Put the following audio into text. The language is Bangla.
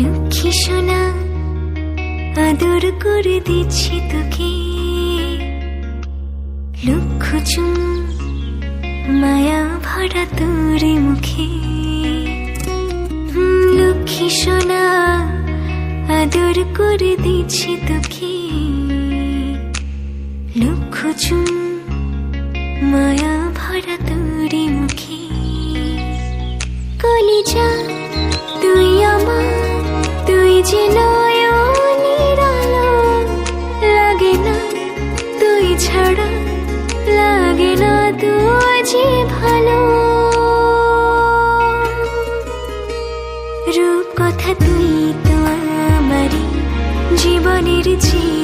লক্ষ্মী সোনা আদর করে দিচ্ছি তোকে, লক্ষ চুম মায়া ভরা তোর মুখে। লক্ষ্মী সোনা আদর করে দিচ্ছি তোকে, লক্ষ চুম মায়া ভরা তোর মুখে। কলিজা তুই আমার, তুই যে নয়নের আলো, লাগে না তুই ছাড়া, লাগে না তুই যে ভালো। রূপ কথা তুই তো আমারই জীবনের চেয়ে